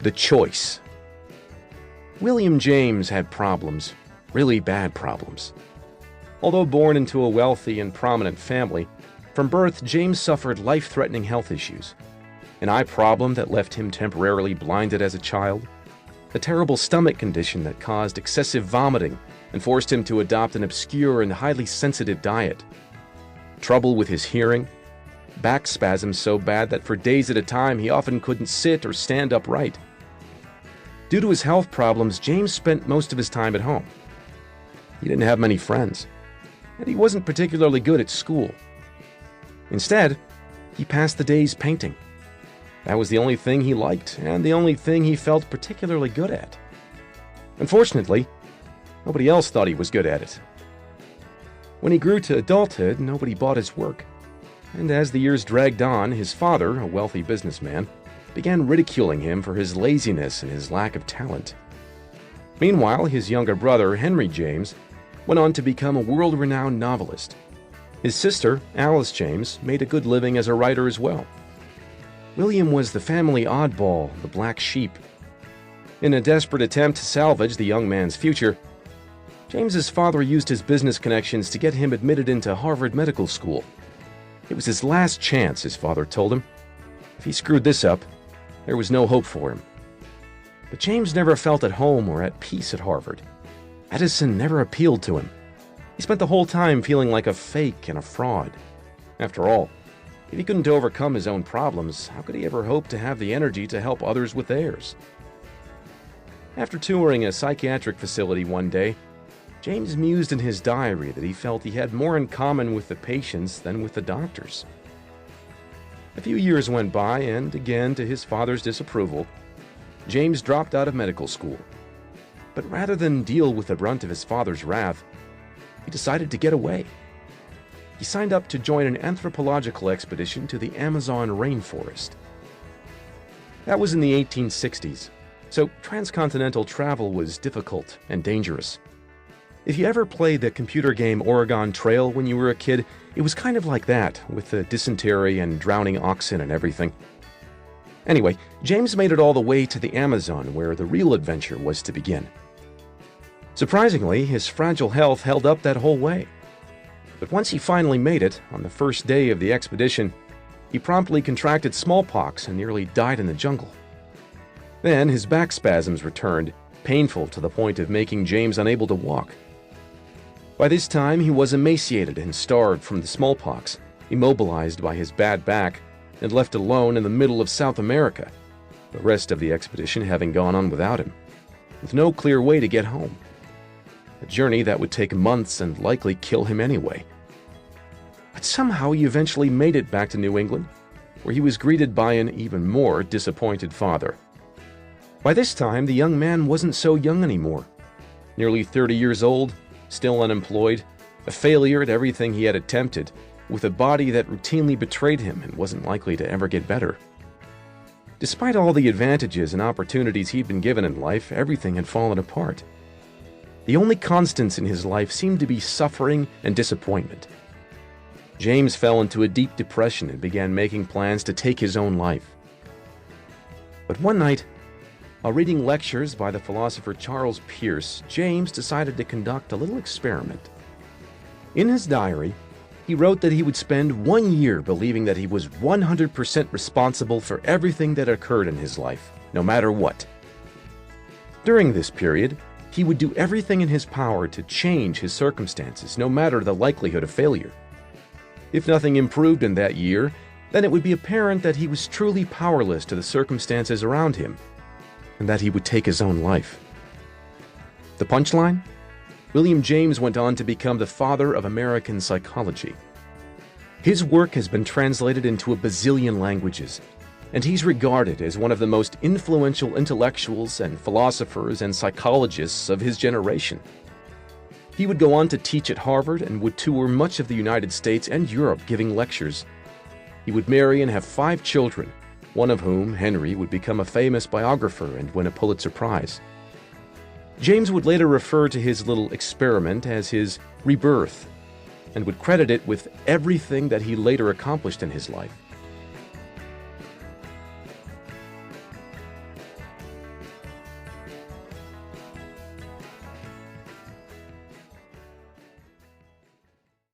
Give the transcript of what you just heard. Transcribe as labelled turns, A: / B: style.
A: The choice. William James had problems, really bad problems. Although born into a wealthy and prominent family, from birth James suffered life-threatening health issues. An eye problem that left him temporarily blinded as a child, a terrible stomach condition that caused excessive vomiting and forced him to adopt an obscure and highly sensitive diet, trouble with his hearing, back spasms so bad that for days at a time he often couldn't sit or stand upright. Due to his health problems, James spent most of his time at home. He didn't have many friends, and he wasn't particularly good at school. Instead, he passed the days painting. That was the only thing he liked, and the only thing he felt particularly good at. Unfortunately, nobody else thought he was good at it. When he grew to adulthood, nobody bought his work. And as the years dragged on, his father, a wealthy businessman, began ridiculing him for his laziness and his lack of talent. Meanwhile, his younger brother, Henry James, went on to become a world-renowned novelist. His sister, Alice James, made a good living as a writer as well. William was the family oddball, the black sheep. In a desperate attempt to salvage the young man's future, James's father used his business connections to get him admitted into Harvard Medical School. It was his last chance, his father told him. If he screwed this up, there was no hope for him. But James never felt at home or at peace at Harvard. Medicine never appealed to him. He spent the whole time feeling like a fake and a fraud. After all, if he couldn't overcome his own problems, how could he ever hope to have the energy to help others with theirs? After touring a psychiatric facility one day, James mused in his diary that he felt he had more in common with the patients than with the doctors. A few years went by, and again, to his father's disapproval, James dropped out of medical school. But rather than deal with the brunt of his father's wrath, he decided to get away. He signed up to join an anthropological expedition to the Amazon rainforest. That was in the 1860s, so transcontinental travel was difficult and dangerous. If you ever played the computer game Oregon Trail when you were a kid, it was kind of like that, with the dysentery and drowning oxen and everything. Anyway, James made it all the way to the Amazon, where the real adventure was to begin. Surprisingly, his fragile health held up that whole way. But once he finally made it, on the first day of the expedition, he promptly contracted smallpox and nearly died in the jungle. Then his back spasms returned, painful to the point of making James unable to walk. By this time, he was emaciated and starved from the smallpox, immobilized by his bad back, and left alone in the middle of South America, the rest of the expedition having gone on without him, with no clear way to get home. A journey that would take months and likely kill him anyway. But somehow he eventually made it back to New England, where he was greeted by an even more disappointed father. By this time, the young man wasn't so young anymore. Nearly 30 years old, still unemployed, a failure at everything he had attempted, with a body that routinely betrayed him and wasn't likely to ever get better. Despite all the advantages and opportunities he'd been given in life, everything had fallen apart. The only constants in his life seemed to be suffering and disappointment. James fell into a deep depression and began making plans to take his own life. But one night, while reading lectures by the philosopher Charles Peirce, James decided to conduct a little experiment. In his diary, he wrote that he would spend 1 year believing that he was 100% responsible for everything that occurred in his life, no matter what. During this period, he would do everything in his power to change his circumstances, no matter the likelihood of failure. If nothing improved in that year, then it would be apparent that he was truly powerless to the circumstances around him, and that he would take his own life. The punchline? William James went on to become the father of American psychology. His work has been translated into a bazillion languages, and he's regarded as one of the most influential intellectuals and philosophers and psychologists of his generation. He would go on to teach at Harvard and would tour much of the United States and Europe giving lectures. He would marry and have 5 children, one of whom, Henry, would become a famous biographer and win a Pulitzer Prize. James would later refer to his little experiment as his rebirth, and would credit it with everything that he later accomplished in his life.